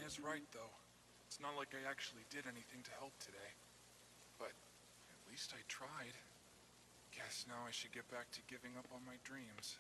is right, though. It's not like I actually did anything to help today. But at least I tried. Guess now I should get back to giving up on my dreams.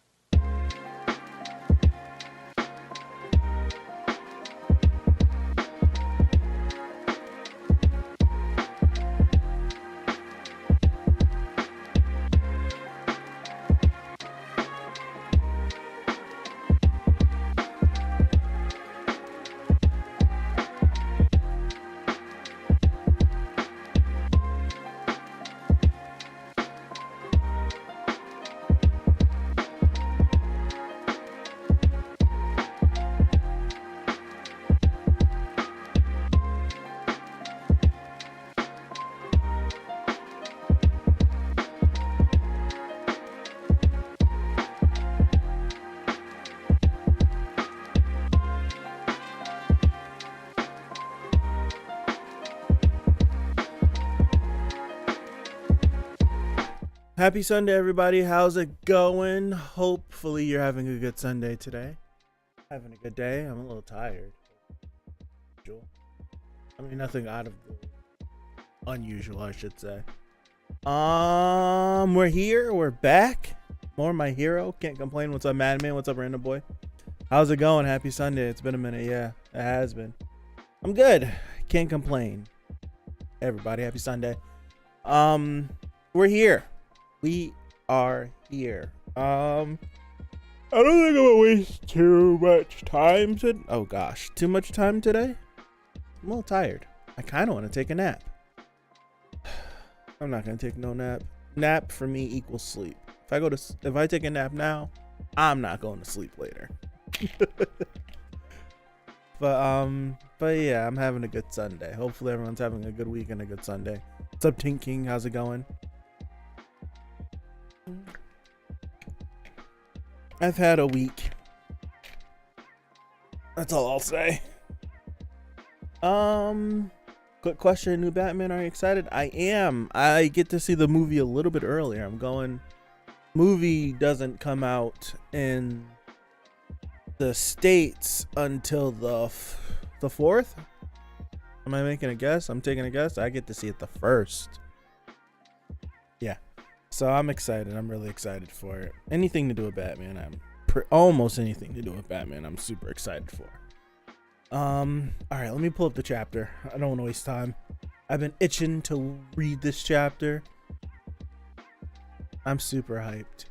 Happy Sunday, everybody. How's it going? Hopefully you're having a good Sunday today. Having a good day. I'm a little tired. I mean, nothing out of the unusual, I should say. We're here. We're back. More my hero. Can't complain. What's up, Madman? What's up, Random Boy? How's it going? Happy Sunday. It's been a minute. Yeah, it has been. I'm good. Can't complain. Everybody, happy Sunday. We're here. We are here. I don't think I'm gonna waste too much time too much time today. I'm a little tired. I kind of want to take a nap. I'm not gonna take no nap. Nap for me equals sleep. If I take a nap now, I'm not going to sleep later. But yeah, I'm having a good Sunday. Hopefully everyone's having a good week and a good Sunday. What's up, Tink King? How's it going? I've had a week. That's all I'll say. Quick question, new Batman, are you excited? I am. I get to see the movie a little bit earlier. Movie doesn't come out in the States until the 4th. Am I making a guess? I'm taking a guess. I get to see it the 1st. Yeah. So I'm excited. I'm really excited for it. Anything to do with Batman, almost anything to do with Batman, I'm super excited for. All right, let me pull up the chapter. I don't want to waste time. I've been itching to read this chapter. I'm super hyped.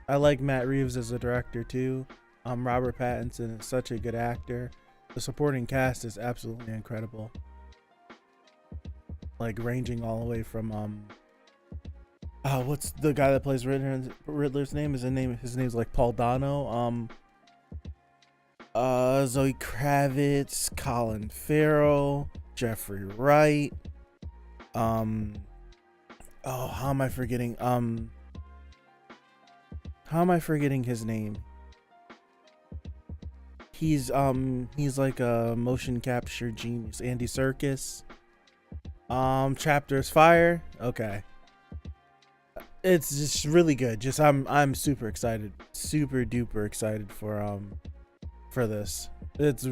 I like Matt Reeves as a director too. Robert Pattinson is such a good actor. The supporting cast is absolutely incredible. Like ranging all the way from what's the guy that plays Riddler's name? His name's like Paul Dano. Zoe Kravitz, Colin Farrell, Jeffrey Wright. How am I forgetting? How am I forgetting his name? He's like a motion capture genius. Andy Serkis. Chapter's fire. Okay. It's just really good. I'm super excited. Super duper excited for this. It's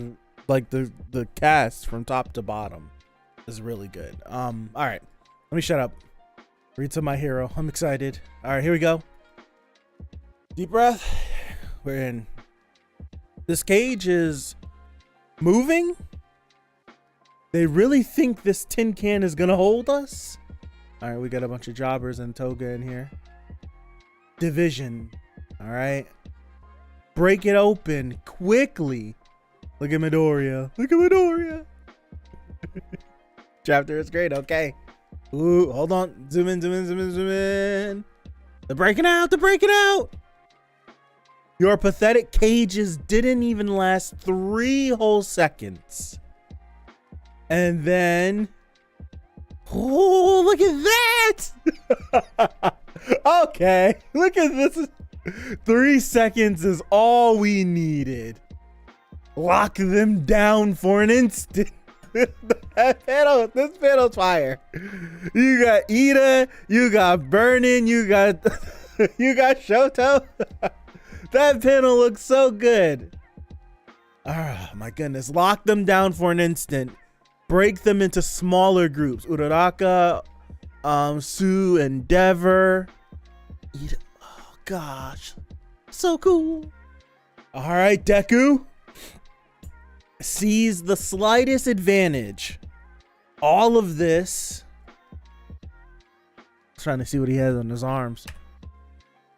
like the cast from top to bottom is really good. All right. Let me shut up. Read to my hero. I'm excited. All right, here we go. Deep breath. We're in. This cage is moving. They really think this tin can is gonna hold us? All right, we got a bunch of jobbers and toga in here. Division. All right. Break it open quickly. Look at Midoriya. Look at Midoriya. Chapter is great. Okay. Ooh, hold on. Zoom in, zoom in, zoom in, zoom in. They're breaking out. They're breaking out. Your pathetic cages didn't even last 3 whole seconds. And then... Oh, look at that! Okay, look at this. 3 seconds is all we needed. Lock them down for an instant. This panel's fire. You got Ida, you got Burnin, you got Shoto. That panel looks so good. Oh my goodness. Lock them down for an instant. Break them into smaller groups. Uraraka, Sue, Endeavor. Oh gosh. So cool. Alright, Deku. Sees the slightest advantage. All of this. Trying to see what he has on his arms.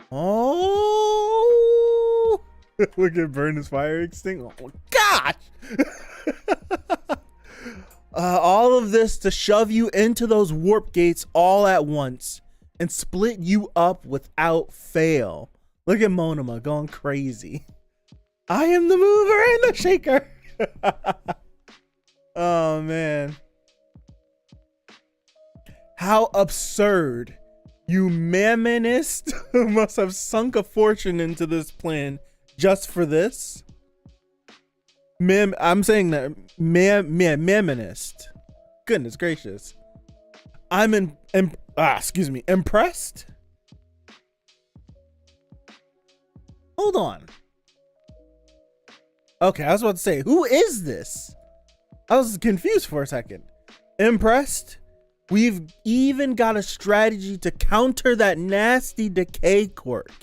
Oh, look at burn his fire extinct. Oh gosh. All of this to shove you into those warp gates all at once and split you up without fail. Look at Monoma going crazy. I am the mover and the shaker. Oh man. How absurd. You mammonist must have sunk a fortune into this plan just for this. I'm saying that mammonist. Goodness gracious. I'm impressed. Hold on. Okay, I was about to say, who is this? I was confused for a second. Impressed? We've even got a strategy to counter that nasty decay quirk.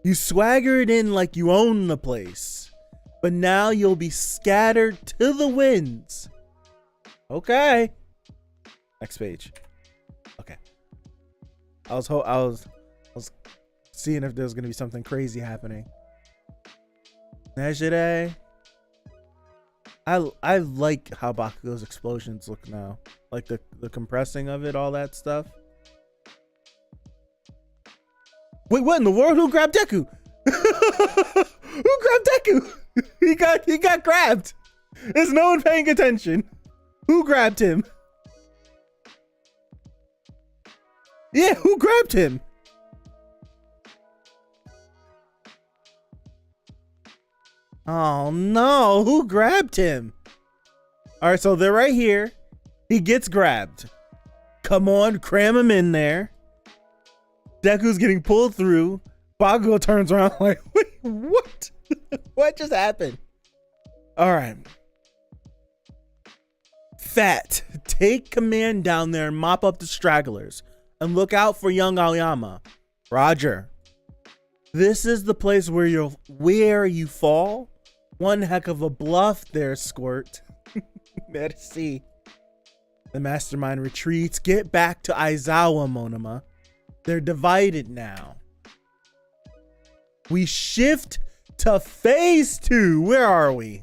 You swagger it in like you own the place, but now you'll be scattered to the winds. Okay. Next page. Okay. I was seeing if there was gonna be something crazy happening. Nejire. I like how Bakugo's explosions look now. Like the compressing of it, all that stuff. Wait, what in the world? Who grabbed Deku? Who grabbed Deku? He got grabbed. Is no one paying attention? Who grabbed him? Yeah, who grabbed him? Oh no, who grabbed him? All right, so they're right here. He gets grabbed. Come on, cram him in there. Deku's getting pulled through. Bakugo turns around like, wait, what? What just happened? All right. Fat, take command down there and mop up the stragglers. And look out for young Aoyama. Roger. This is the place where you fall. One heck of a bluff there, Squirt. Merci. The mastermind retreats. Get back to Aizawa, Monoma. They're divided now. We shift to phase 2. Where are we?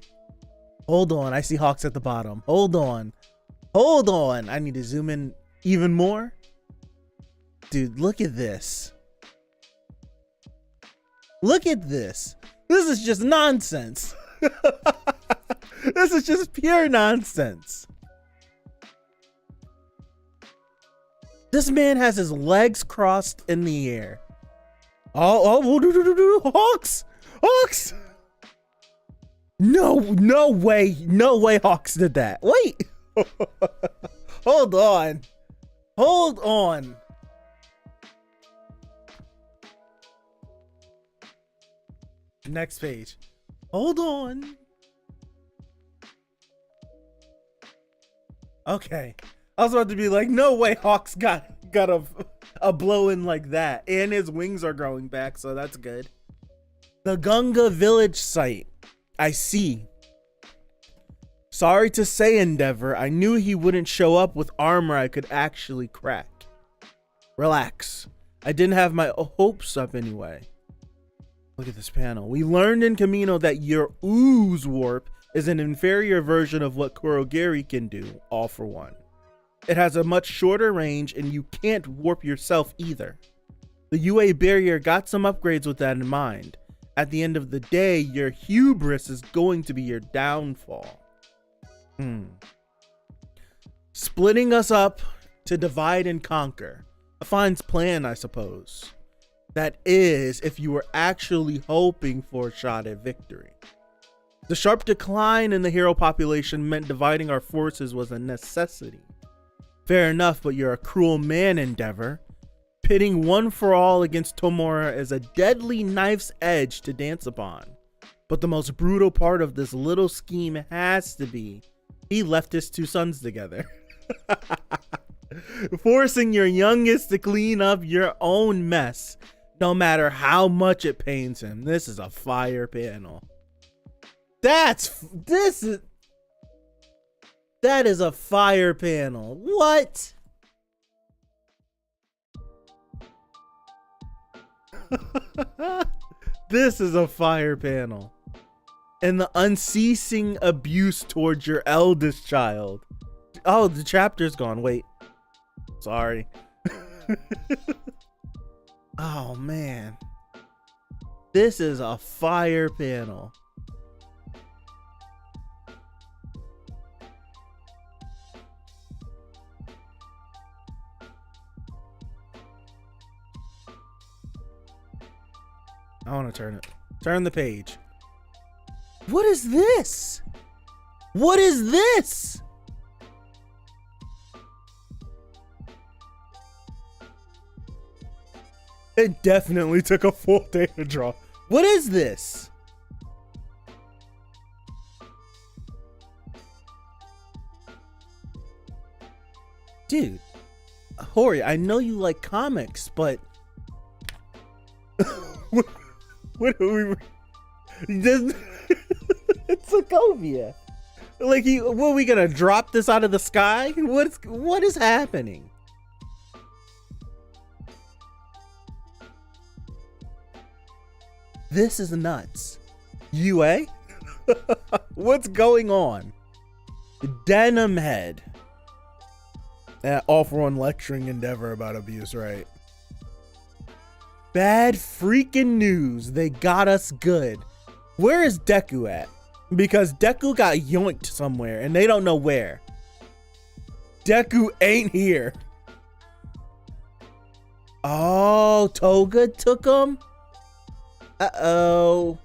Hold on. I see Hawks at the bottom. Hold on. Hold on. I need to zoom in even more. Dude, look at this. Look at this. This is just nonsense. This is just pure nonsense. This man has his legs crossed in the air. Oh, Hawks! Hawks! No way Hawks did that. Wait. Hold on. Hold on. Next page. Hold on. Okay. I was about to be like, no way Hawks got a blow in like that. And his wings are growing back, so that's good. The Gunga village site. I see. Sorry to say, Endeavor, I knew he wouldn't show up with armor I could actually crack. Relax. I didn't have my hopes up anyway. Look at this panel. We learned in Kamino that your ooze warp is an inferior version of what Kurogiri can do, all for one. It has a much shorter range and you can't warp yourself either. The UA barrier got some upgrades with that in mind. At the end of the day, your hubris is going to be your downfall. Splitting us up to divide and conquer. A fine plan, I suppose. That is, if you were actually hoping for a shot at victory. The sharp decline in the hero population meant dividing our forces was a necessity. Fair enough, but you're a cruel man, Endeavor. Pitting one for all against Tomura is a deadly knife's edge to dance upon. But the most brutal part of this little scheme has to be he left his two sons together. Forcing your youngest to clean up your own mess, no matter how much it pains him. This is a fire panel. That is a fire panel. What? This is a fire panel. And the unceasing abuse towards your eldest child. Oh, the chapter's gone. Wait. Sorry. Oh, man. This is a fire panel. I want to turn it. Turn the page. What is this? What is this? It definitely took a full day to draw. What is this? Dude, Hori, I know you like comics, but what are we? It's Sokovia. Like, what are we gonna drop this out of the sky? What is happening? This is nuts. UA? What's going on? Denim head. All for one lecturing endeavor about abuse, right? Bad freaking news. They got us good. Where is Deku at? Because Deku got yoinked somewhere and they don't know where. Deku ain't here. Oh, Toga took him? Uh-oh.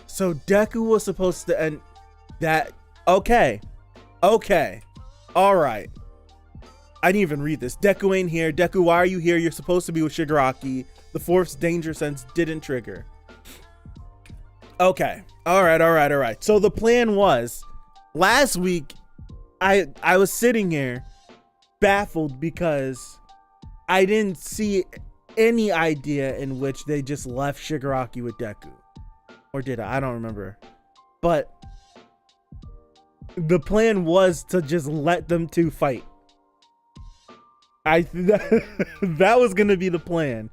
So Deku was supposed to end that. Okay. Okay. All right. I didn't even read this. Deku ain't here. Deku, why are you here? You're supposed to be with Shigaraki. The fourth danger sense didn't trigger. Okay. All right. So the plan was, last week, I was sitting here baffled because I didn't see any idea in which they just left Shigaraki with Deku. Or did I? I don't remember. But the plan was to just let them two fight. That was going to be the plan.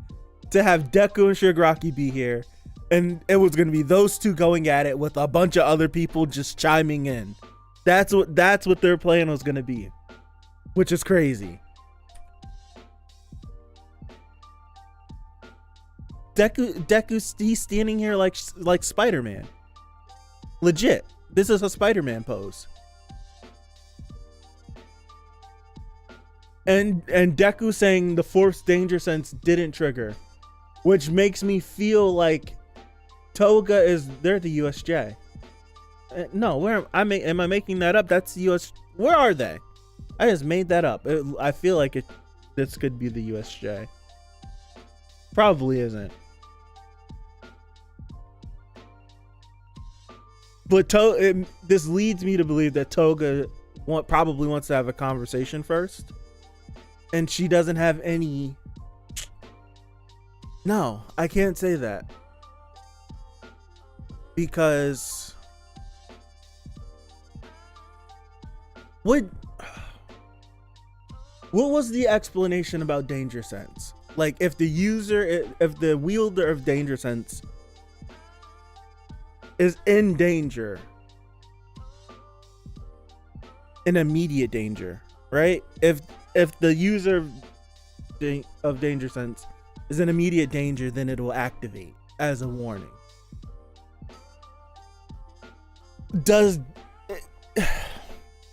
To have Deku and Shigaraki be here. And it was going to be those two going at it with a bunch of other people just chiming in. That's what their plan was going to be. Which is crazy. Deku, he's standing here like Spider-Man. Legit. This is a Spider-Man pose. And Deku saying the fourth danger sense didn't trigger, which makes me feel like Toga they're the USJ. No, am I making that up? That's the US. Where are they? I just made that up. I feel like this could be the USJ. Probably isn't. But this leads me to believe that Toga probably wants to have a conversation first. And she doesn't have any... No, I can't say that. Because... What was the explanation about danger sense? Like, if the wielder of danger sense is in danger, in immediate danger, right? If the user of danger sense is in immediate danger, then it will activate as a warning.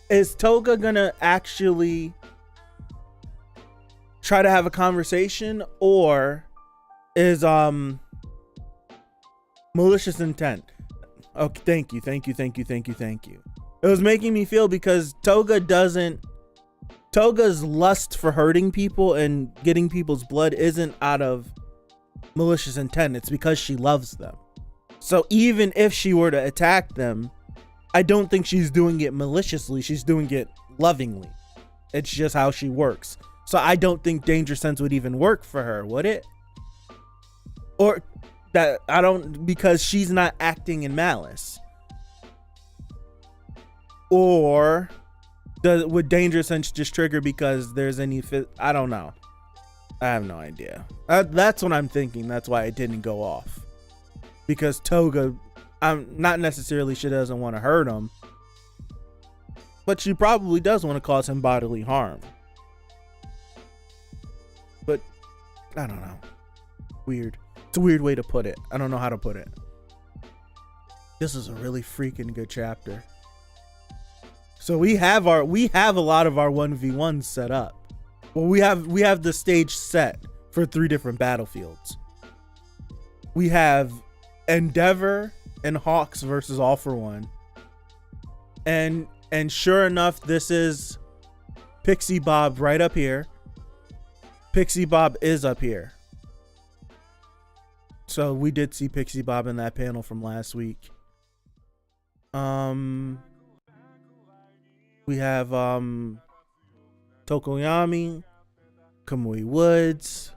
Is Toga gonna actually try to have a conversation, or is malicious intent? Okay, thank you. It was making me feel, because Toga's lust for hurting people and getting people's blood isn't out of malicious intent. It's because she loves them. So even if she were to attack them, I don't think she's doing it maliciously. She's doing it lovingly. It's just how she works. So I don't think Danger Sense would even work for her, would it? Or that I don't, because she's not acting in malice. Or would Danger Sense just trigger because there's any I don't know. I have no idea. That's what I'm thinking. That's why it didn't go off. Because Toga, I'm not necessarily she doesn't want to hurt him, but she probably does want to cause him bodily harm. But I don't know. Weird. It's a weird way to put it. I don't know how to put it. This is a really freaking good chapter. So we have a lot of our 1v1s set up. Well, we have the stage set for 3 different battlefields. We have Endeavor and Hawks versus All for One. And sure enough, this is Pixie Bob right up here. Pixie Bob is up here. So we did see Pixie Bob in that panel from last week. We have Tokoyami, Kamui Woods.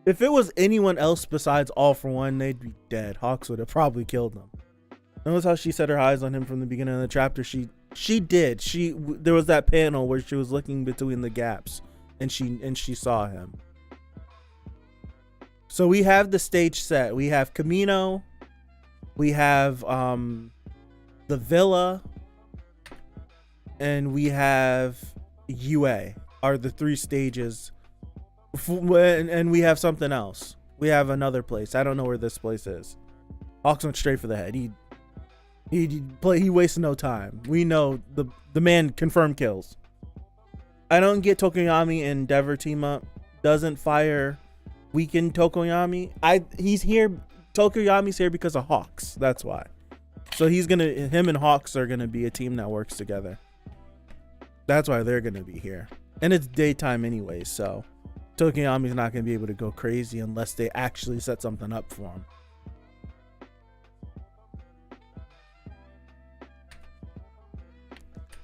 If it was anyone else besides All for One, they'd be dead. Hawks would have probably killed them. Notice how she set her eyes on him from the beginning of the chapter. She did. There was that panel where she was looking between the gaps, and she saw him. So we have the stage set. We have Camino. We have the villa, and we have UA. Are the 3 stages. And we have something else. We have another place. I don't know where this place is. Hawks went straight for the head. He wasted no time. We know the man confirmed kills. I don't get Tokoyami and Endeavor team up. Doesn't fire weaken Tokoyami. He's here. Tokoyami's here because of Hawks. That's why. So him and Hawks are gonna be a team that works together. That's why they're gonna be here. And it's daytime anyway, so Tokoyami's not going to be able to go crazy unless they actually set something up for him.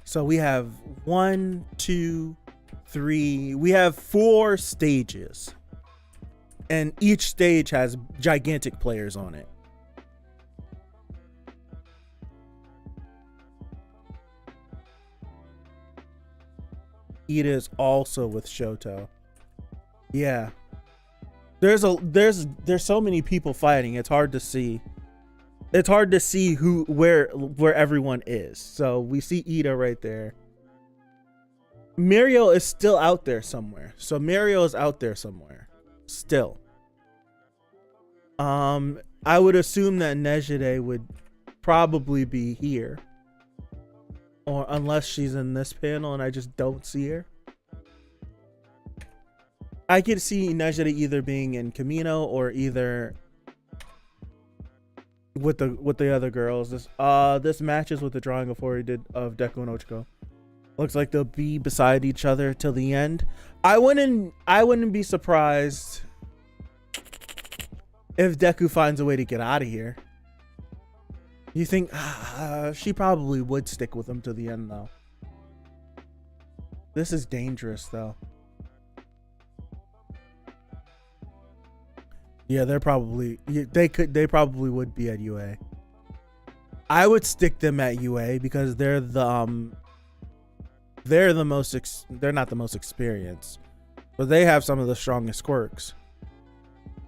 So we have 1, 2, 3. We have 4 stages. And each stage has gigantic players on it. Ida is also with Shoto. Yeah, there's so many people fighting. It's hard to see. It's hard to see where everyone is. So we see Ida right there. Mirio is still out there somewhere. So Mirio is out there somewhere still. I would assume that Nejire would probably be here, or unless she's in this panel and I just don't see her. I could see Nejire either being in Camino or either with the other girls. This matches with the drawing of Hori did of Deku and Ochiko. Looks like they'll be beside each other till the end. I wouldn't be surprised if Deku finds a way to get out of here. You think she probably would stick with him to the end though. This is dangerous though. Yeah, they probably would be at UA. I would stick them at UA because they're not the most experienced, but they have some of the strongest quirks.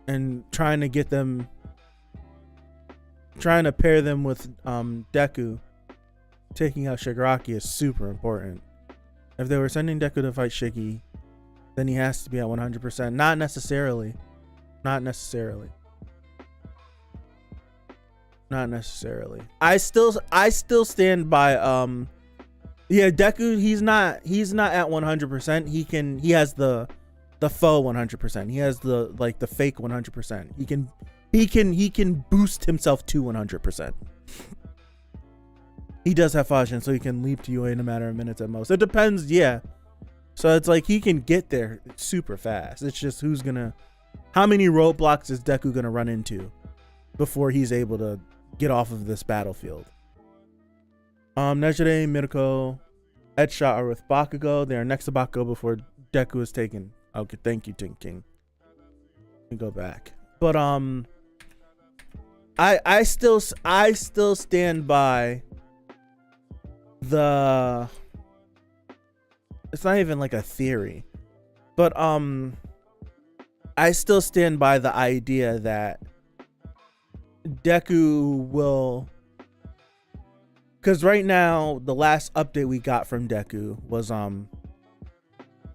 And trying to pair them with Deku taking out Shigaraki is super important. If they were sending Deku to fight Shiggy, then he has to be at 100%. Not necessarily. I still stand by Deku, he's not at 100%. He has the faux 100%. He has the fake 100%. He can boost himself to 100%. He does have Fajin, so he can leap to UA in a matter of minutes at most. It depends, yeah. So it's like he can get there super fast. It's just how many roadblocks is Deku gonna run into before he's able to get off of this battlefield? Nejire, Mirko, Headshot are with Bakugo. They are next to Bakugo before Deku is taken. Okay, thank you, Tinking. Let me go back. But I still stand by the, it's not even like a theory, but I still stand by the idea that Deku will, because right now the last update we got from Deku was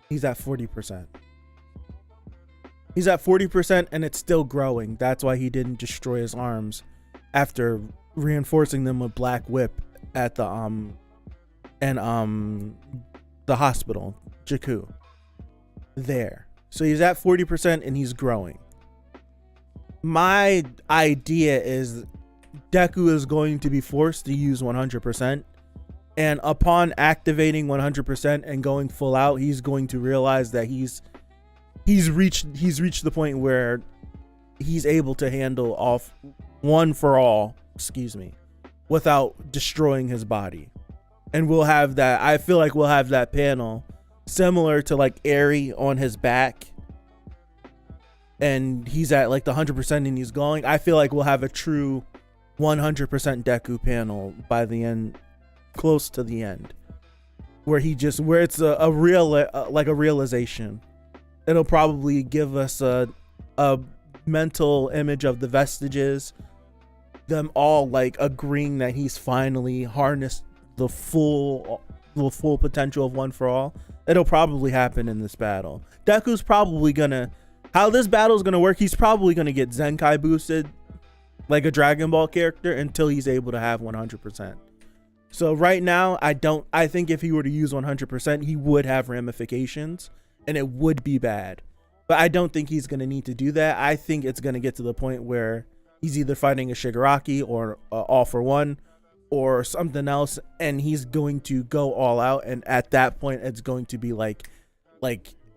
he's at 40%. He's at 40% and it's still growing. That's why he didn't destroy his arms after reinforcing them with Black Whip at the hospital, Jakku. There. So he's at 40% and he's growing. My idea is Deku is going to be forced to use 100%. And upon activating 100% and going full out, he's going to realize that he's reached the point where he's able to handle off one for all, without destroying his body. And we'll have that, I feel like we'll have that panel similar to like Eri on his back. And he's at like the 100% and he's going. I feel like we'll have a true 100% Deku panel by the end, close to the end, where it's a realization. It'll probably give us a mental image of the vestiges, them all like agreeing that he's finally harnessed the full potential of One for All. It'll probably happen in this battle. Deku's probably how this battle's gonna work, he's probably gonna get Zenkai boosted like a Dragon Ball character until he's able to have 100%. So right now, I think if he were to use 100%, he would have ramifications and it would be bad. But I don't think he's gonna need to do that. I think it's gonna get to the point where he's either fighting a Shigaraki or All for One or something else, and he's going to go all out. And at that point, it's going to be like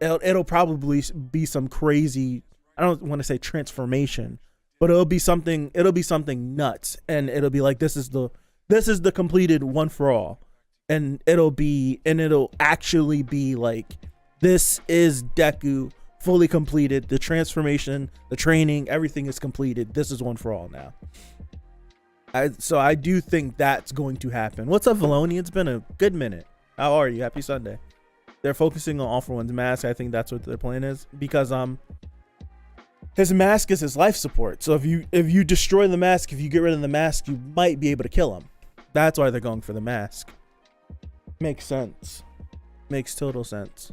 it'll probably be some crazy, I don't want to say transformation, but it'll be something nuts, and it'll be like this is the completed One for All, and it'll actually be like, this is Deku fully completed. The transformation, the training, everything is completed. This is One for All now. So I do think that's going to happen. What's up, Valoni? It's been a good minute. How are you? Happy Sunday. They're focusing on All for One's mask. I think that's what their plan is, because his mask is his life support. So if you destroy the mask, if you get rid of the mask, you might be able to kill him. That's why they're going for the mask. Makes sense. Makes total sense.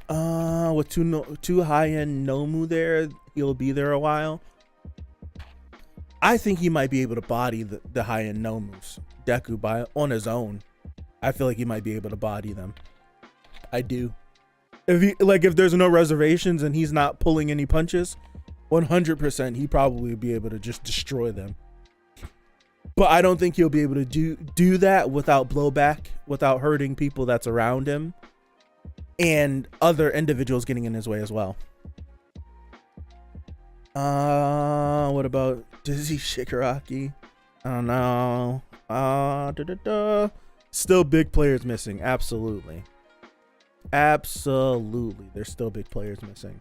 With two high-end Nomu there, he'll be there a while. I think he might be able to body the high-end Nomus, Deku, on his own. I feel like he might be able to body them. I do. If there's no reservations and he's not pulling any punches, 100% he probably would be able to just destroy them. But I don't think he'll be able to do that without blowback, without hurting people that's around him, and other individuals getting in his way as well. What about Dizzy Shigaraki? I don't know. Still big players missing. Absolutely. There's still big players missing.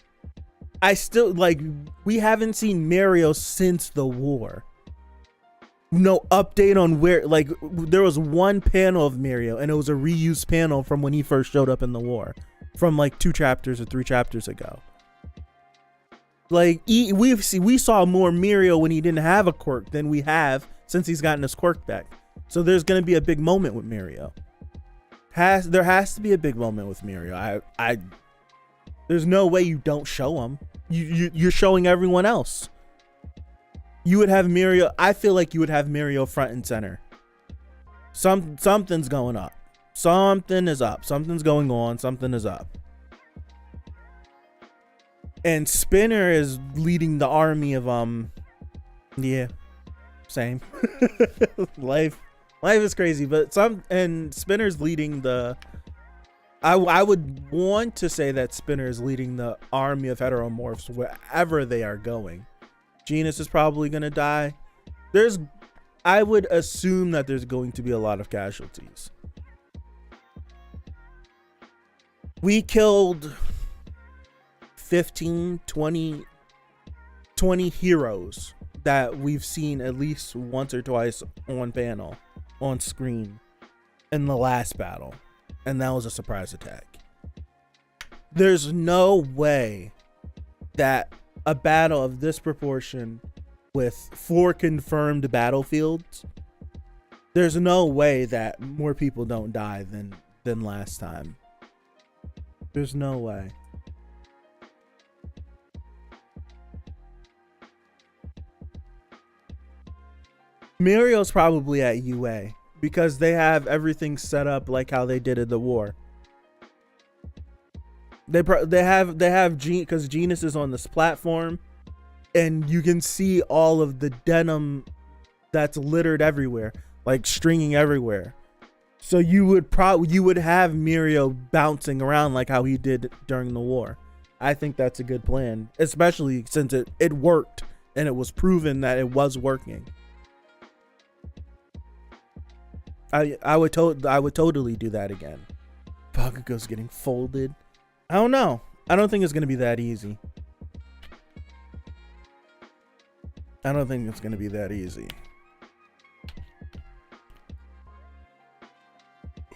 We haven't seen Mario since the war. No update on where, there was one panel of Mario and it was a reused panel from when he first showed up in the war, from 2 chapters or 3 chapters ago. We saw more Mario when he didn't have a quirk than we have since he's gotten his quirk back. So there's going to be a big moment with Mario. There has to be a big moment with Mario. There's no way you don't show him. You're showing everyone else. You would have Mario. I feel like you would have Mario front and center. Something's going up. Something is up. Something's going on. Something is up. And Spinner is leading the army of yeah, same. Life Life is crazy, but Spinner's leading the. I would want to say that Spinner is leading the army of heteromorphs wherever they are going. Genus is probably gonna die. I would assume that there's going to be a lot of casualties. We killed 15, 20 heroes that we've seen at least once or twice on screen in the last battle, and that was a surprise attack. There's no way that a battle of this proportion with 4 confirmed battlefields, there's no way that more people don't die than last time. There's no way. Mirio's probably at UA because they have everything set up like how they did in the war. They have because Genus is on this platform, and you can see all of the denim that's littered everywhere, like stringing everywhere. So you would have Mirio bouncing around like how he did during the war. I think that's a good plan, especially since it worked and it was proven that it was working. I would totally do that again. Bakugo's getting folded. I don't know. I don't think it's gonna be that easy.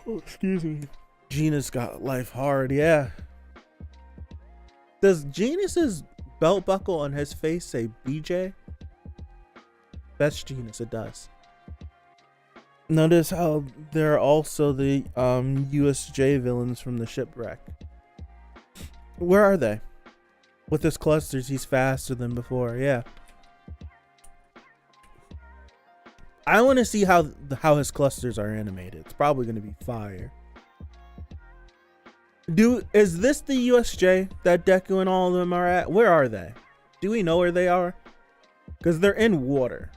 Oh, excuse me. Genus got life hard, yeah. Does Genus's belt buckle on his face say BJ? That's Genus, it does. Notice how there are also the USJ villains from the shipwreck. Where are they? With his clusters, he's faster than before. Yeah. I want to see how his clusters are animated. It's probably going to be fire. Is this the USJ that Deku and all of them are at? Where are they? Do we know where they are? Because they're in water.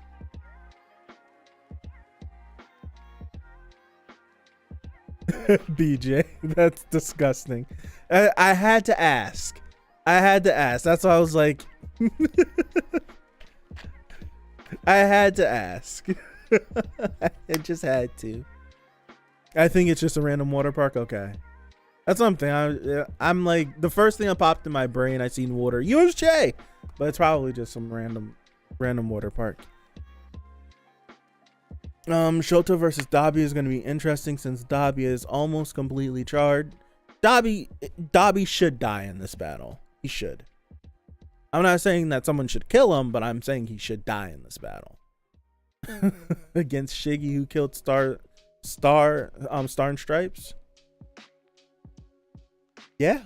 BJ, that's disgusting. I had to ask. That's why I was like, I had to ask. I just had to. I think it's just a random water park. Okay, that's something. I'm like, the first thing that popped in my brain, I seen water USJ, but it's probably just some random water park. Shoto versus Dabi is going to be interesting since Dabi is almost completely charred. Dabi should die in this battle. He should. I'm not saying that someone should kill him, but I'm saying he should die in this battle. Against Shiggy, who killed Star and Stripes. Yeah.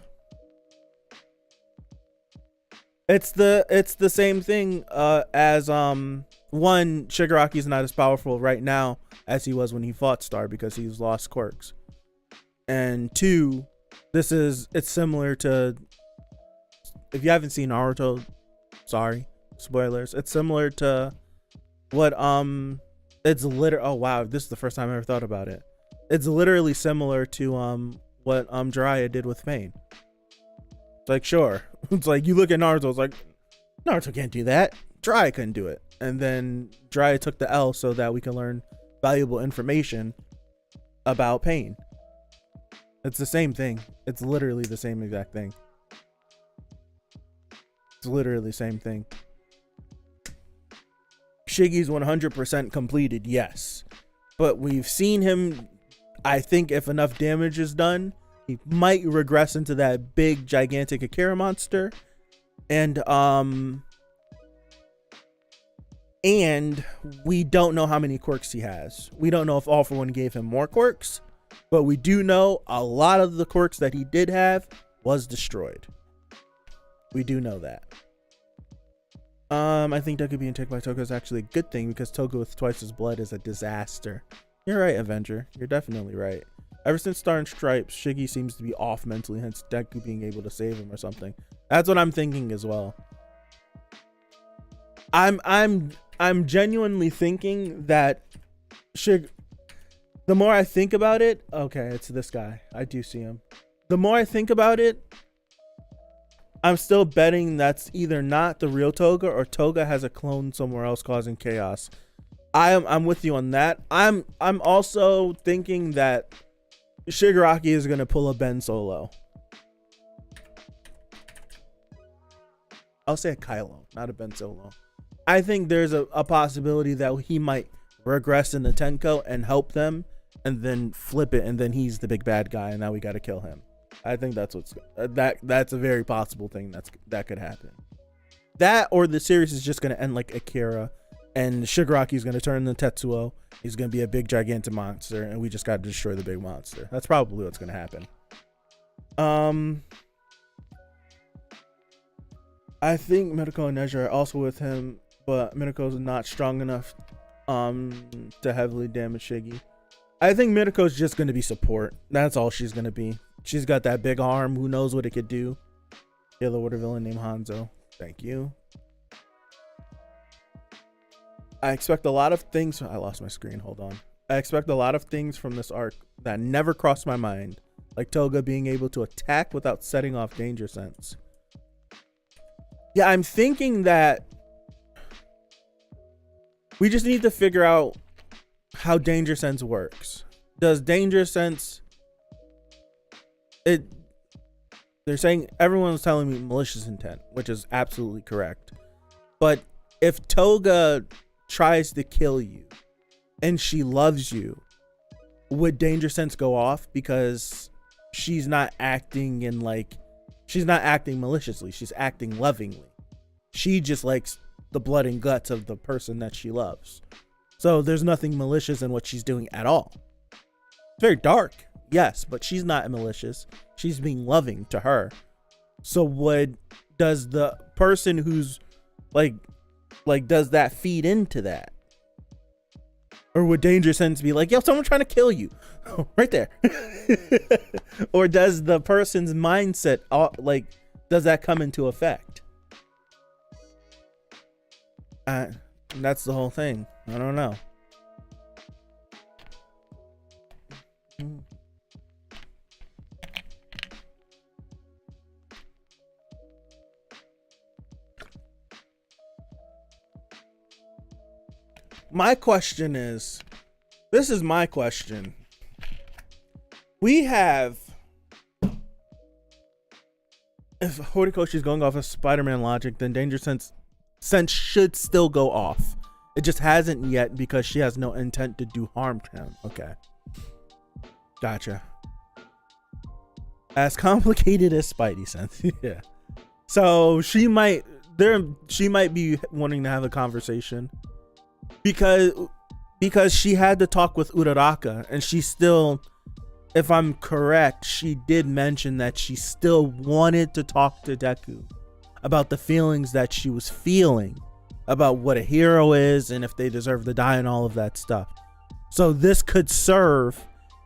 It's the same thing as one, Shigaraki's not as powerful right now as he was when he fought Star because he's lost quirks. And 2, it's similar to, if you haven't seen Naruto, sorry, spoilers. It's similar to what oh wow, this is the first time I ever thought about it. It's literally similar to what Jiraiya did with Pain. It's like, sure. It's like you look at Naruto, it's like Naruto can't do that. Jiraiya couldn't do it. And then Jiraiya took the L so that we can learn valuable information about Pain. It's the same thing. It's literally the same exact thing. It's literally the same thing. Shiggy's 100% completed, yes. But we've seen him, I think if enough damage is done, he might regress into that big, gigantic Akira monster. And we don't know how many quirks he has. We don't know if All For One gave him more quirks, but we do know a lot of the quirks that he did have was destroyed. We do know that. I think Deku being taken by Togo is actually a good thing because Togo with twice his blood is a disaster. You're right, Avenger. You're definitely right. Ever since Star and Stripes, Shiggy seems to be off mentally, hence Deku being able to save him or something. That's what I'm thinking as well. I'm genuinely thinking that The more I think about it, okay, it's this guy. I do see him. The more I think about it, I'm still betting that's either not the real Toga or Toga has a clone somewhere else causing chaos. I'm with you on that. I'm also thinking that Shigaraki is gonna pull a Ben Solo. I'll say a Kylo, not a Ben Solo. I think there's a possibility that he might regress in the Tenko and help them, and then flip it, and then he's the big bad guy, and now we got to kill him. I think that's what's that's a very possible thing that could happen. That, or the series is just gonna end like Akira, and Shigaraki's gonna turn into Tetsuo. He's gonna be a big gigantic monster, and we just got to destroy the big monster. That's probably what's gonna happen. I think Minako and Neji are also with him, but Minako's not strong enough to heavily damage Shiggy. I think Minako's just going to be support. That's all she's going to be. She's got that big arm. Who knows what it could do? Kill a water villain named Hanzo. Thank you. I expect a lot of things. I lost my screen. Hold on. I expect a lot of things from this arc that never crossed my mind. Like Toga being able to attack without setting off danger sense. Yeah, I'm thinking that we just need to figure out how danger sense works. Does danger sense they're saying, everyone's telling me malicious intent, which is absolutely correct. But if Toga tries to kill you and she loves you, would danger sense go off? Because she's not acting maliciously, she's acting lovingly. She just likes the blood and guts of the person that she loves. So there's nothing malicious in what she's doing at all. It's very dark, yes, but she's not malicious. She's being loving to her. So does the person who's like does that feed into that? Or would danger sense be like, yo, someone trying to kill you right there? Or does the person's mindset does that come into effect? That's the whole thing. I don't know. My question is, this is my question. We have, if Horikoshi is going off of Spider-Man logic, then danger sense should still go off. It just hasn't yet because she has no intent to do harm to him. Okay. Gotcha. As complicated as Spidey sense. Yeah. So she might be wanting to have a conversation because she had to talk with Uraraka, and she still, if I'm correct, she did mention that she still wanted to talk to Deku about the feelings that she was feeling about what a hero is and if they deserve to die and all of that stuff. So this could serve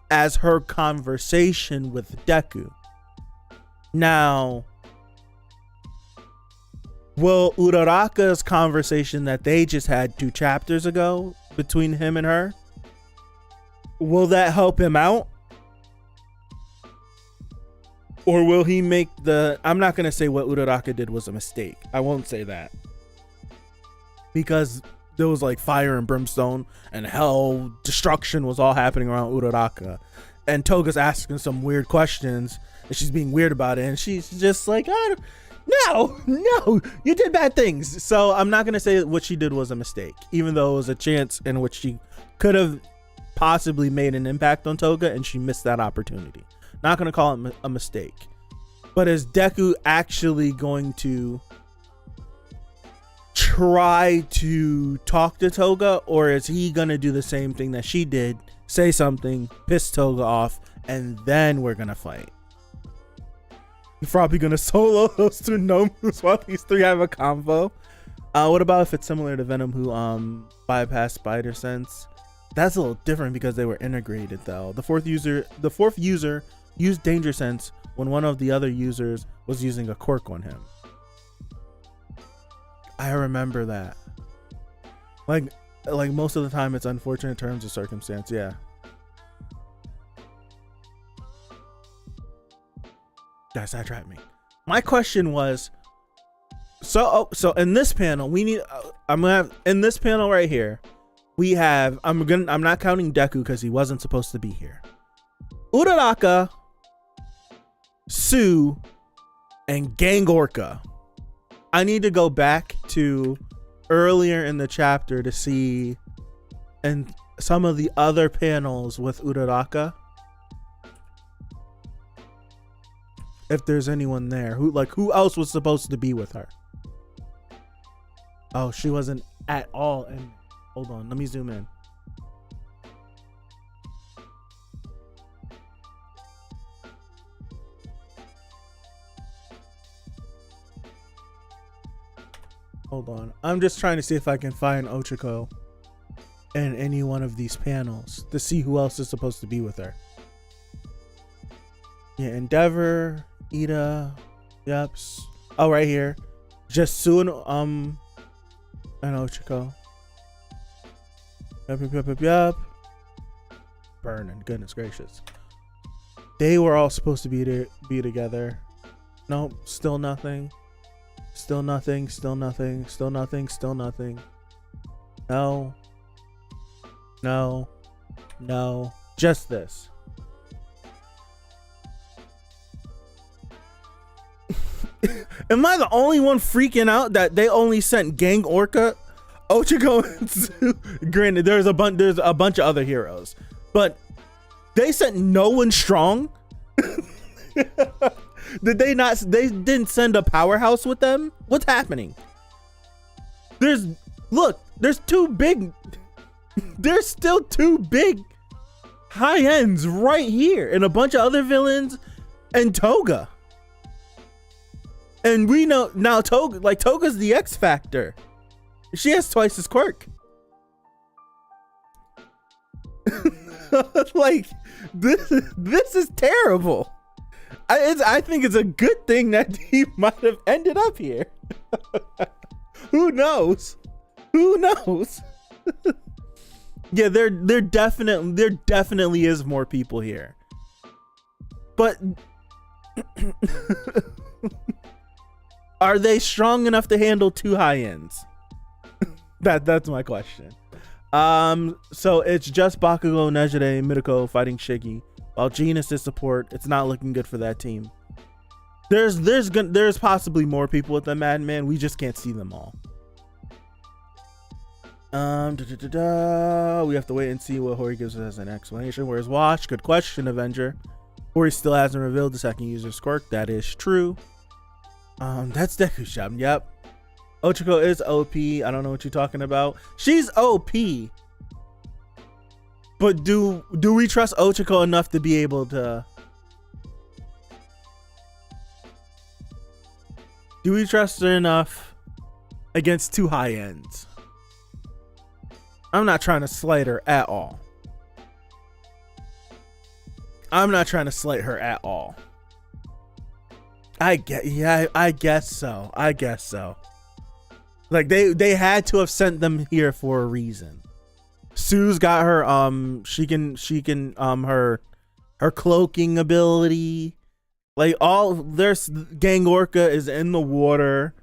as her conversation with Deku. Now, will Uraraka's conversation that they just had 2 chapters ago between him and her, will that help him out? Or will he make I'm not going to say what Uraraka did was a mistake. I won't say that. Because there was like fire and brimstone and hell, destruction was all happening around Uraraka. And Toga's asking some weird questions and she's being weird about it. And she's just like, no, you did bad things. So I'm not going to say that what she did was a mistake, even though it was a chance in which she could have possibly made an impact on Toga and she missed that opportunity. Not going to call it a mistake. But is Deku actually going to try to talk to Toga, or is he going to do the same thing that she did, say something, piss Toga off, and then we're going to fight? You're probably going to solo those 2 Nomus while these 3 have a combo. What about if it's similar to Venom, who bypassed Spider Sense? That's a little different because they were integrated though. The fourth user used Danger Sense when one of the other users was using a quirk on him. I remember that. Like most of the time it's unfortunate terms of circumstance, yeah. That sidetracked me. My question was, so in this panel we need. I'm gonna have in this panel right here. We have. I'm not counting Deku because he wasn't supposed to be here. Uraraka, Sue, and Gang Orca. I need to go back to earlier in the chapter to see and some of the other panels with Uraraka. If there's anyone there who else was supposed to be with her. Oh, she wasn't at all. And hold on, let me zoom in. Hold on. I'm just trying to see if I can find Ochako in any one of these panels to see who else is supposed to be with her. Yeah, Endeavor, Ida, yep. Oh, right here. Just soon, and Ochako. Yep. Burning, goodness gracious. They were all supposed to be together. Nope, still nothing. Still nothing. No. Just this. Am I the only one freaking out that they only sent Gang Orca, Ochako, and Sue? Granted, there's a bunch of other heroes, but they sent no one strong. Did they not? They didn't send a powerhouse with them? What's happening? There's two big. There's still two big high ends right here, and a bunch of other villains, and Toga. And we know now Toga's the X Factor. She has twice his quirk. Like this is terrible. I think it's a good thing that he might have ended up here. Who knows? Yeah, there definitely is more people here. But are they strong enough to handle two high ends? That's my question. So it's just Bakugo, Nejire, Midako fighting Shiggy. While Genus is support, it's not looking good for that team. There's possibly more people with the Madman. We just can't see them all. We have to wait and see what Hori gives us as an explanation. Where's Wash? Good question, Avenger. Hori still hasn't revealed the second user's quirk. That is true. That's Deku's job. Yep. Ochako is OP. I don't know what you're talking about. She's OP. But do we trust Ochako enough to be able to? Do we trust her enough against two high ends? I'm not trying to slight her at all. I guess so. Like they had to have sent them here for a reason. Sue's got her she can her cloaking ability. Like there's Gang Orca is in the water.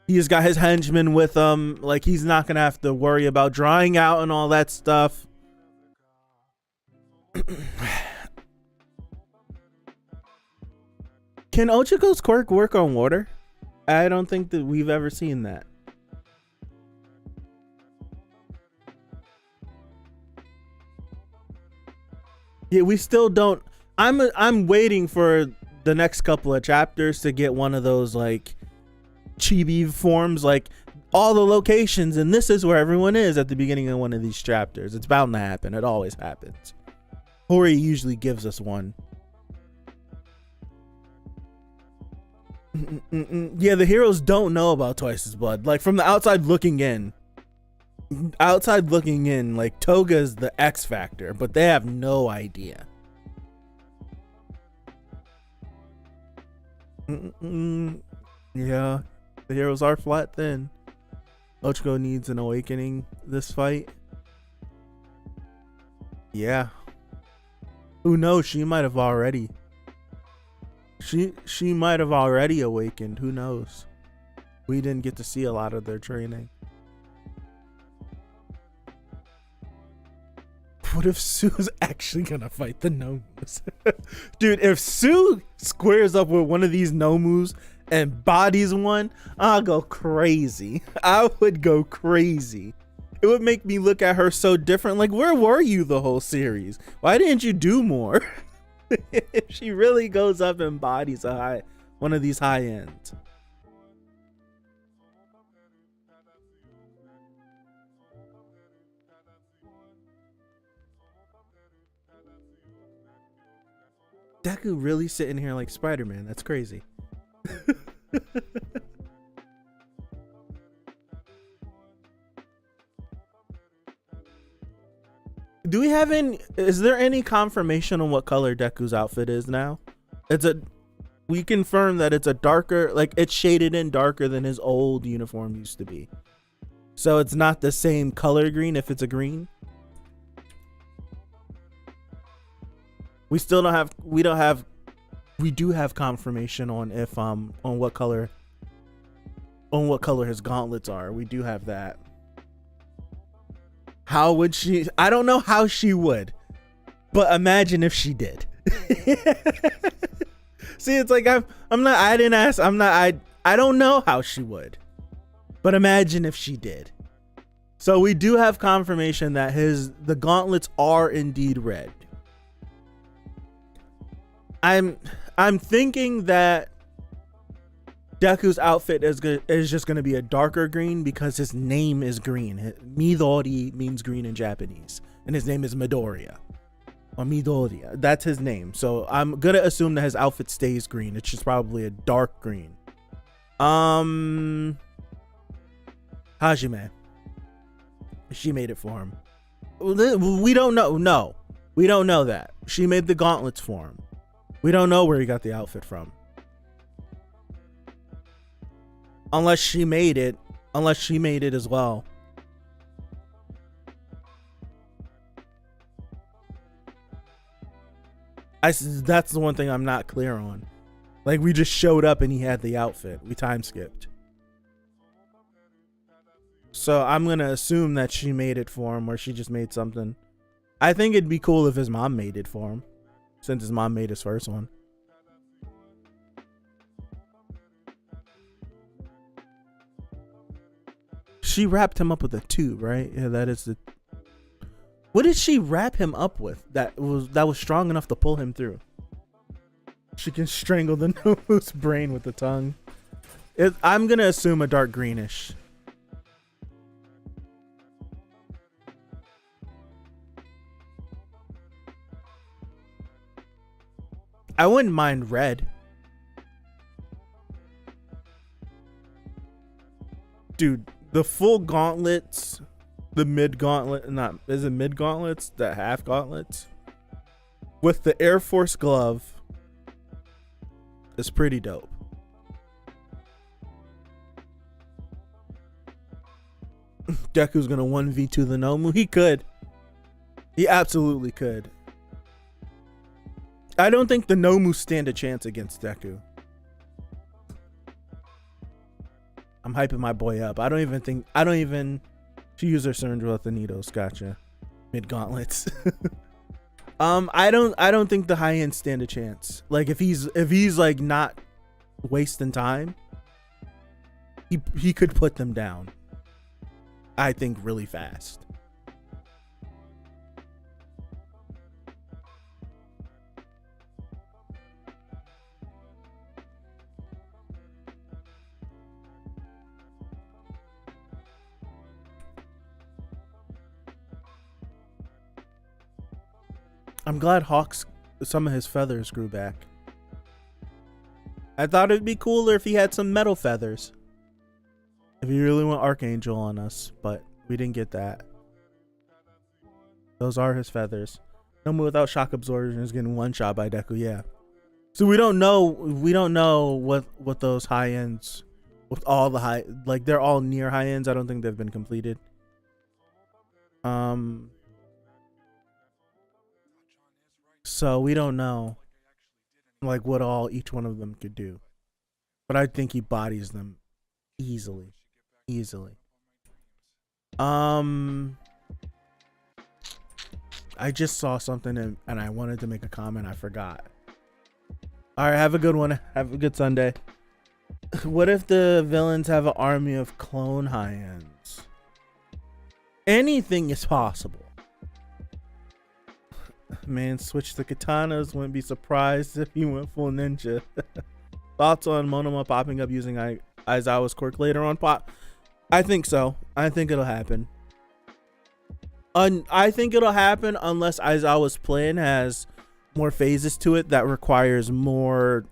He's got his henchmen with him. Like he's not gonna have to worry about drying out and all that stuff. Can Ochako's quirk work on water? I don't think that we've ever seen that. Yeah, we still don't. I'm waiting for the next couple of chapters to get one of those like chibi forms, like all the locations, and this is where everyone is at the beginning of one of these chapters. It's bound to happen. It always happens. Hori usually gives us one. Yeah, the heroes don't know about Twice's blood. Like from the outside looking in, like Toga is the X Factor, but they have no idea. Yeah, the heroes are flat thin. Ochako needs an awakening this fight. Yeah. Who knows? She might have already. She might have already awakened. Who knows? We didn't get to see a lot of their training. What if Sue's actually gonna fight the Nomus? Dude, if Sue squares up with one of these Nomus and bodies one, I'll go crazy. I would go crazy. It would make me look at her so different. Like, where were you the whole series? Why didn't you do more? If she really goes up and bodies one of these high ends. Deku really sitting here like Spider-Man. That's crazy. Do we have is there any confirmation on what color Deku's outfit is now? We confirm that it's a darker, like it's shaded in darker than his old uniform used to be. So it's not the same color green if it's a green. We do have confirmation on if on what color his gauntlets are. We do have that. How would she? I don't know how she would, but imagine if she did. See, it's like I don't know how she would, but imagine if she did. So we do have confirmation that the gauntlets are indeed red. I'm thinking that Deku's outfit is just going to be a darker green because his name is green. Midori means green in Japanese, and his name is Midoriya. Or Midoriya. That's his name. So I'm going to assume that his outfit stays green. It's just probably a dark green. Hajime. She made it for him. We don't know. No. We don't know that. She made the gauntlets for him. We don't know where he got the outfit from. Unless she made it as well. That's the one thing I'm not clear on. Like, we just showed up and he had the outfit. We time skipped. So I'm going to assume that she made it for him or she just made something. I think it'd be cool if his mom made it for him, since his mom made his first one. She wrapped him up with a tube, right? Yeah, that is the... What did she wrap him up with that was strong enough to pull him through? She can strangle the Nomu's brain with the tongue. I'm going to assume a dark greenish. I wouldn't mind red. Dude, the full gauntlets, the mid gauntlet, is it mid gauntlets? The half gauntlets? With the Air Force glove is pretty dope. Deku's gonna 1v2 the Nomu. He could. He absolutely could. I don't think the Nomu stand a chance against Deku. I'm hyping my boy up. I don't even she used her syringe with the needles. Gotcha. Mid gauntlets. I don't think the high end stand a chance. Like if he's like not wasting time, he could put them down. I think really fast. I'm glad some of his feathers grew back. I thought it'd be cooler if he had some metal feathers. If he really went Archangel on us, but we didn't get that. Those are his feathers. Nomu without shock absorption is getting one shot by Deku, yeah. So we don't know what those high ends, with all the high, like they're all near high ends. I don't think they've been completed. So we don't know. like what all each one of them could do. But I think he bodies them easily, easily. Um, I just saw something and I wanted to make a comment. I forgot. All right, have a good one. Have a good Sunday. What if the villains have an army of clone high-ends? Anything is possible. Man, switch the katanas. Wouldn't be surprised if he went full ninja. Thoughts on Monoma popping up using Aizawa's quirk later on? I think so. I think it'll happen. I think it'll happen unless Aizawa's plan has more phases to it that requires more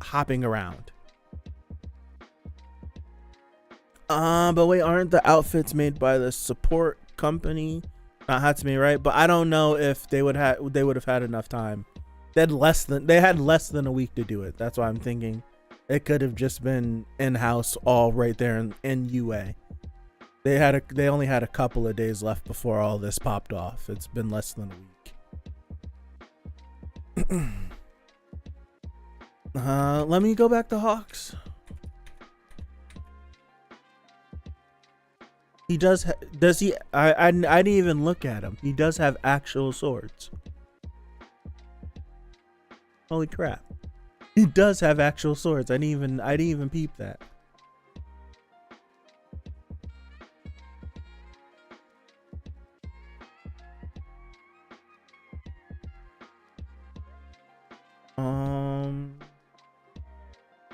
hopping around. But wait, aren't the outfits made by the support company? Not Hatsumi, right? But I don't know if they would have had enough time. They had less than a week to do it. That's why I'm thinking it could have just been in-house all right there in UA. They only had a couple of days left before all this popped off. It's been less than a week. Let me go back to Hawks. He does he? I didn't even look at him. He does have actual swords. Holy crap! He does have actual swords. I didn't even peep that.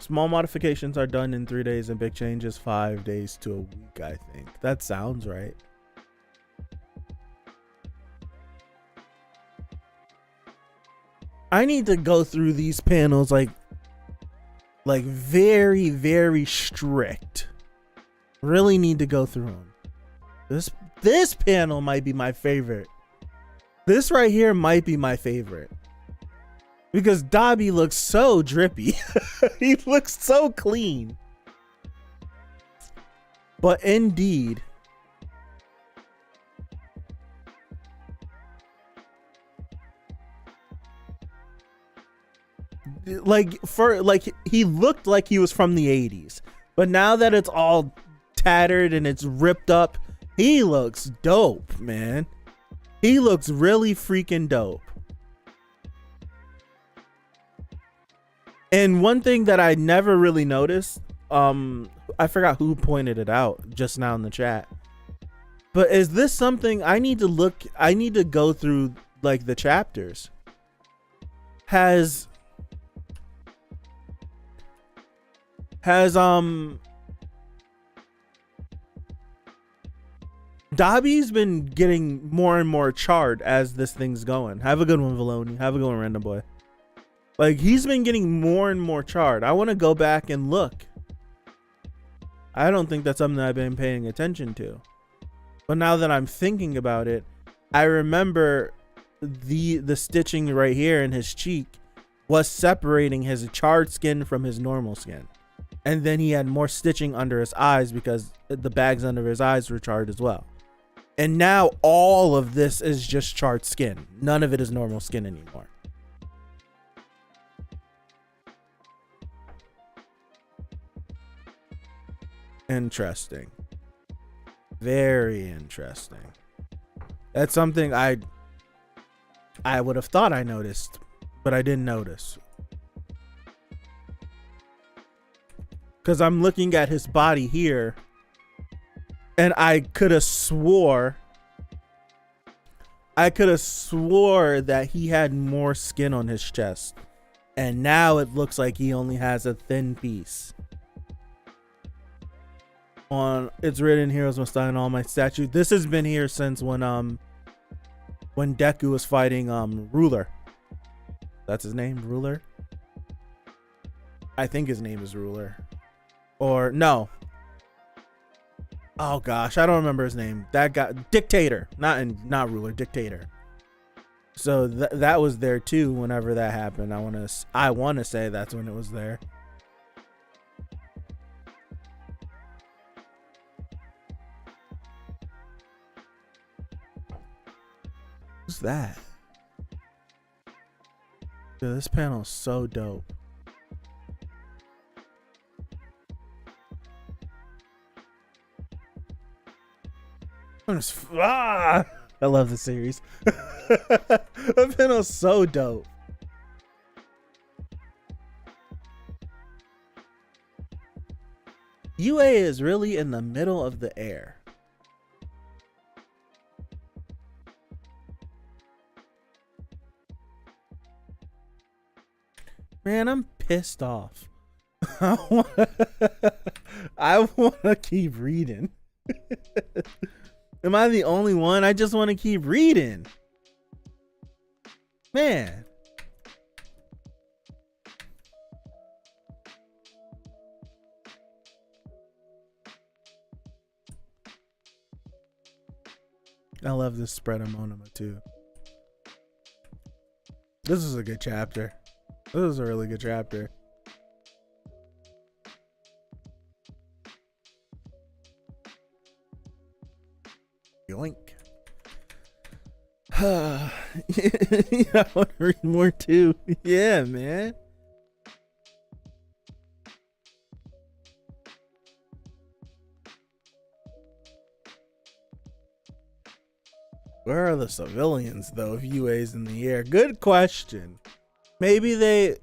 Small modifications are done in 3 days and big changes 5 days to a week, I think. That sounds right. I need to go through these panels like very, very strict. Really need to go through them. This panel might be my favorite. This right here might be my favorite. Because Dabi looks so drippy. He looks so clean. But indeed, he looked like he was from the 80s. But now that it's all tattered and it's ripped up, he looks dope, man. He looks really freaking dope. And one thing that I never really noticed, I forgot who pointed it out just now in the chat. But is this something I need to go through like the chapters? Has Dabi's been getting more and more charred as this thing's going. Have a good one, Valoni. Have a good one, Random Boy. Like, he's been getting more and more charred. I want to go back and look. I don't think that's something I've been paying attention to. But now that I'm thinking about it, I remember the stitching right here in his cheek was separating his charred skin from his normal skin. And then he had more stitching under his eyes because the bags under his eyes were charred as well. And now all of this is just charred skin. None of it is normal skin anymore. Interesting. Very interesting. That's something I would have thought I noticed, but I didn't notice. Because I'm looking at his body here, and I could have swore that he had more skin on his chest. And now it looks like he only has a thin piece. It's written Heroes Must Die in all my statues. This has been here since when Deku was fighting Ruler. That's his name, Ruler? I think his name is Ruler. Or no. Oh gosh, I don't remember his name. That guy, Dictator. Not Ruler, Dictator. So that was there too whenever that happened. I want to say that's when it was there. Who's that? Dude, this panel is so dope. I love the series. The panel's so dope. UA is really in the middle of the air. Man, I'm pissed off. I want to keep reading. Am I the only one? I just want to keep reading. Man. I love this spread of Monoma too. This is a good chapter. This is a really good chapter. Yoink. I want to read more too. Yeah, man. Where are the civilians, though, if UA's in the air? Good question. Maybe they...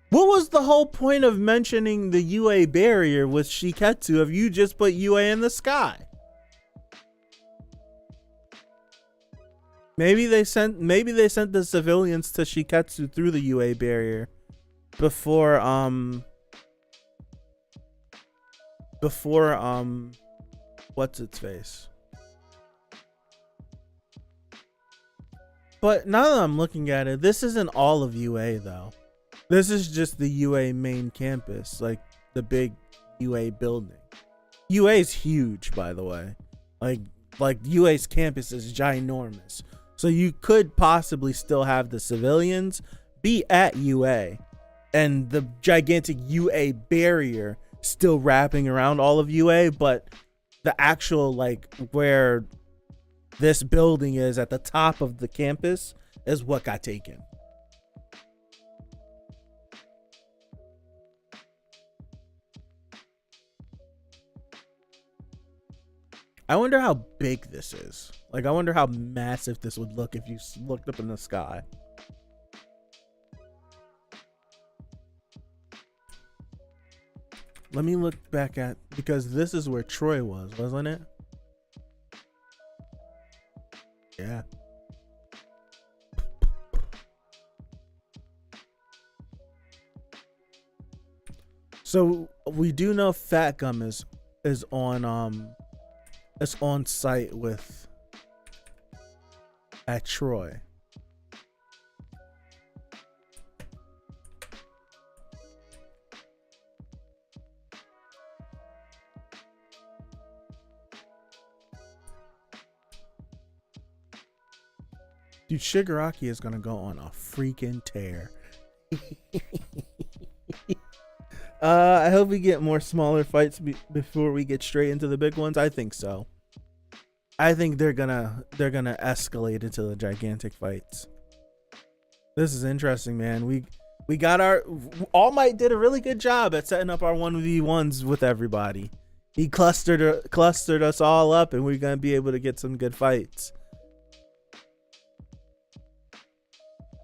What was the whole point of mentioning the UA barrier with Shiketsu if you just put UA in the sky? Maybe they sent the civilians to Shiketsu through the UA barrier before what's its face? But now that I'm looking at it, this isn't all of UA though. This is just the UA main campus, like the big UA building. UA is huge, by the way. Like UA's campus is ginormous. So you could possibly still have the civilians be at UA and the gigantic UA barrier still wrapping around all of UA, but the actual like where this building is at the top of the campus is what got taken. I wonder how big this is. Like, I wonder how massive this would look if you looked up in the sky. Let me look back at, because this is where Troy was, wasn't it? Yeah. So we do know Fat Gum is on site with at Troy. Dude, Shigaraki is gonna go on a freaking tear. I hope we get more smaller fights before we get straight into the big ones. I think so. I think they're gonna escalate into the gigantic fights. This is interesting, man. We got our All Might did a really good job at setting up our 1v1s with everybody. He clustered us all up, and we're gonna be able to get some good fights.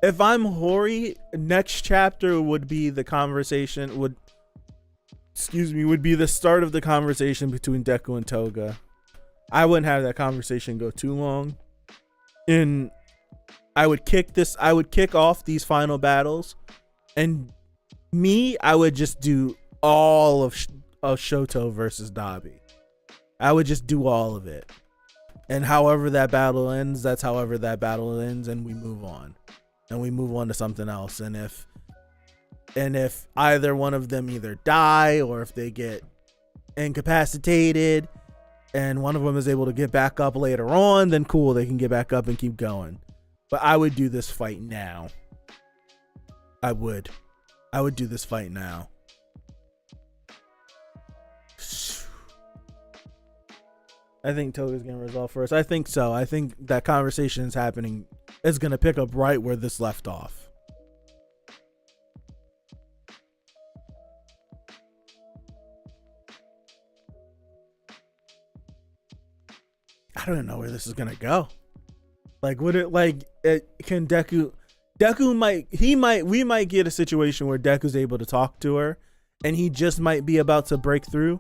If I'm Hori, next chapter would be the conversation would be the start of the conversation between Deku and Toga. I wouldn't have that conversation go too long. I would kick off these final battles, and I would just do all of Shoto versus Dabi. I would just do all of it. And however that battle ends, that's however that battle ends, and we move on. And we move on to something else. And if either one of them either die or if they get incapacitated and one of them is able to get back up later on, then cool, they can get back up and keep going. But I would do this fight now. I would do this fight now. I think Toga's gonna resolve first. I think so. I think that conversation is happening. It's gonna pick up right where this left off. I don't know where this is gonna go. Like, would it can Deku we might get a situation where Deku's able to talk to her, and he just might be about to break through,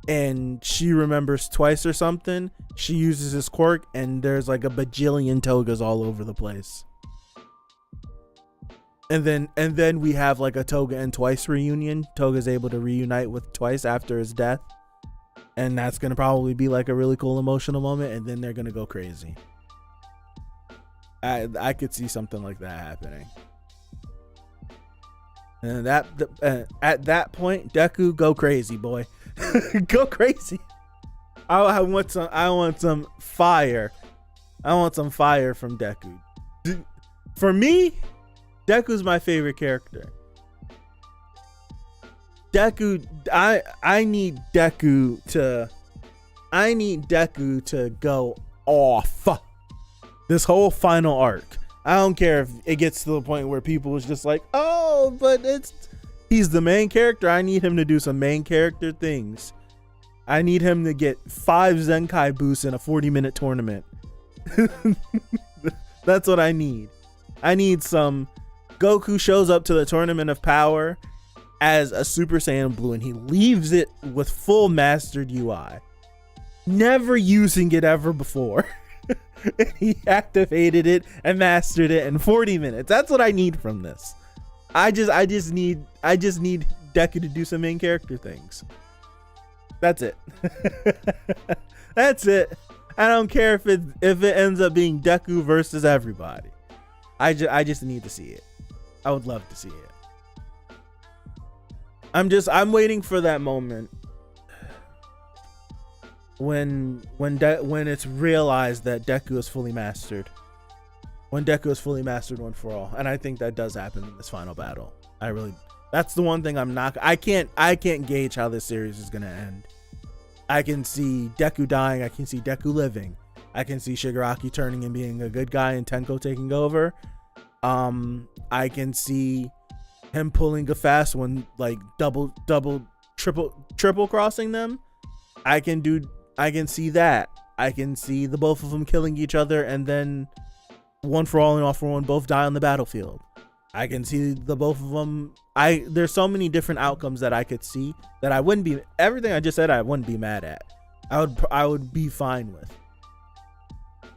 and she remembers twice or something. She uses his quirk, and there's like a bajillion Togas all over the place. And then we have like a Toga and Twice reunion. Toga's able to reunite with Twice after his death, and that's gonna probably be like a really cool emotional moment, and then they're gonna go crazy. I could see something like that happening. And at that point, Deku, go crazy, boy. Go crazy. I want some fire. I want some fire from Deku. For me, Deku's my favorite character. Deku, I need Deku to go off this whole final arc. I don't care if it gets to the point where people is just like, oh, but he's the main character. I need him to do some main character things. I need him to get 5 Zenkai boosts in a 40-minute tournament. That's what I need. I need some Goku shows up to the Tournament of Power as a Super Saiyan Blue, and he leaves it with full mastered UI. Never using it ever before. He activated it and mastered it in 40 minutes. That's what I need from this. I just need Deku to do some main character things. That's it. That's it. I don't care if it ends up being Deku versus everybody. I just need to see it. I would love to see it. I'm waiting for that moment when it's realized that Deku is fully mastered. When Deku is fully mastered one for all. And I think that does happen in this final battle. That's the one thing I can't gauge how this series is gonna end. I can see Deku dying, I can see Deku living. I can see Shigaraki turning and being a good guy and Tenko taking over. I can see him pulling a fast one, like double, triple crossing them. I can see that. I can see the both of them killing each other, and then one for all and all for one both die on the battlefield. I can see the both of them. There's so many different outcomes that I could see that I wouldn't be, everything I just said I wouldn't be mad at. I would be fine with.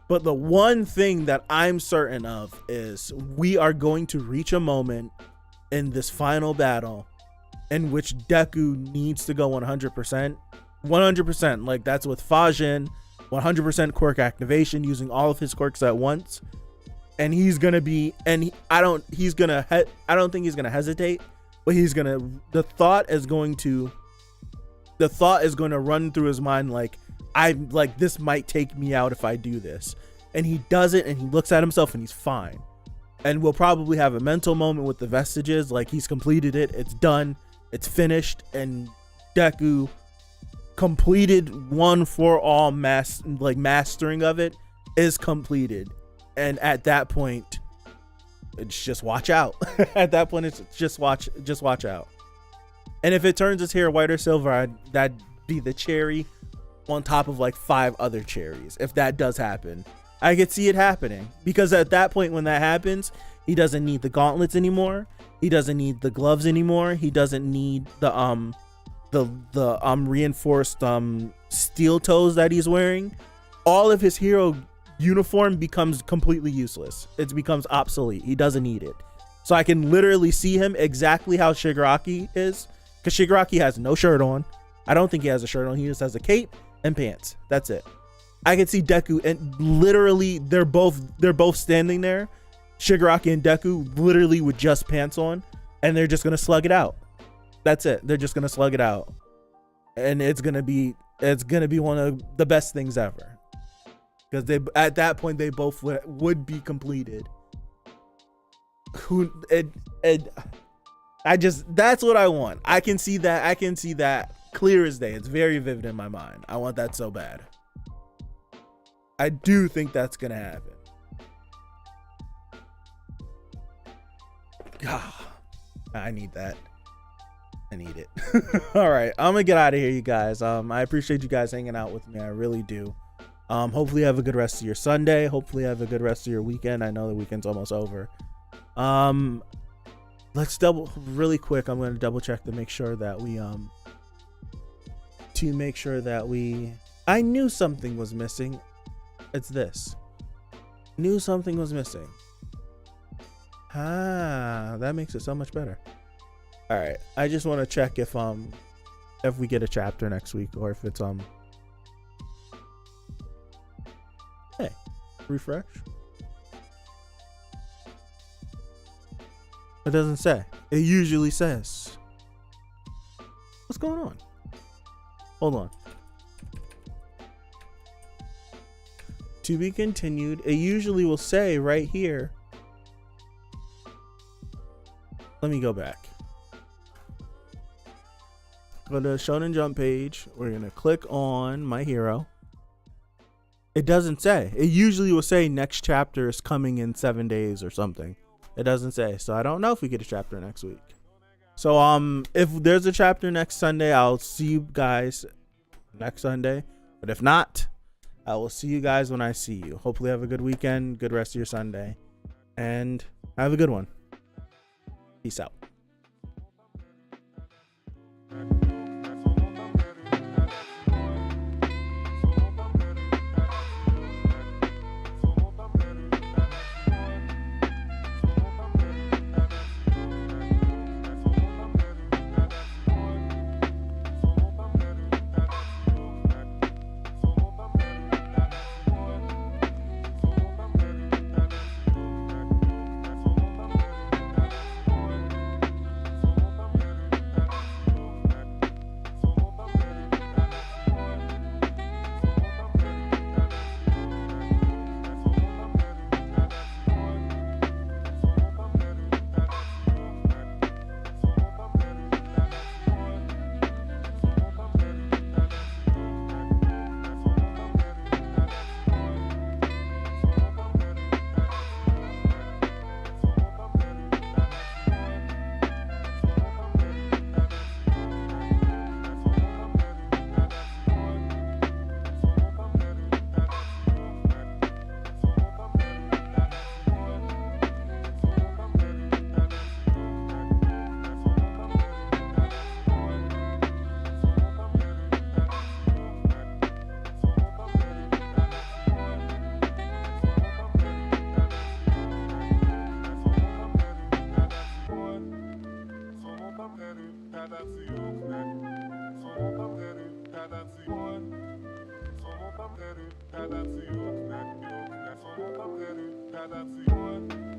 But the one thing that I'm certain of is we are going to reach a moment in this final battle in which Deku needs to go 100%. 100%. Like, that's with Fajin, 100% quirk activation, using all of his quirks at once. And he's going to be, I don't think he's going to hesitate, but the thought is going to run through his mind like, this might take me out if I do this. And he does it, and he looks at himself, and he's fine. And we'll probably have a mental moment with the vestiges, like he's completed it, it's done, it's finished, and Deku completed one for all mastering of it is completed. And at that point, it's just watch out. At that point, it's just watch out. And if it turns his hair white or silver, that'd be the cherry on top of like 5 other cherries. If that does happen, I could see it happening, because at that point, when that happens, he doesn't need the gauntlets anymore. He doesn't need the gloves anymore. He doesn't need the reinforced steel toes that he's wearing. All of his hero uniform becomes completely useless. It becomes obsolete. He doesn't need it. So I can literally see him exactly how Shigaraki is, because Shigaraki has no shirt on. I don't think he has a shirt on. He just has a cape and pants. That's it. I can see Deku, and literally they're both standing there. Shigaraki and Deku literally with just pants on, and they're just gonna slug it out. That's it. They're just gonna slug it out, and it's gonna be one of the best things ever, because at that point they both would be completed. That's what I want. I can see that clear as day. It's very vivid in my mind. I want that so bad. I do think that's gonna happen. God, I need that. I need it. All right, I'm gonna get out of here, you guys. I appreciate you guys hanging out with me. I really do. Hopefully you have a good rest of your Sunday. Hopefully you have a good rest of your weekend. I know the weekend's almost over. Let's really quick. I'm going to double check to make sure that I knew something was missing. It's this. Knew something was missing. That makes it so much better. All right. I just want to check if we get a chapter next week, or if it's hey, refresh. It doesn't say. It usually says. What's going on? Hold on. To be continued. It usually will say right here. Let me go back. Go to the Shonen Jump page. We're going to click on My Hero. It doesn't say. It usually will say next chapter is coming in 7 days or something. It doesn't say. So I don't know if we get a chapter next week. So if there's a chapter next Sunday, I'll see you guys next Sunday. But if not, I will see you guys when I see you. Hopefully have a good weekend, good rest of your Sunday, and have a good one. Peace out. Cada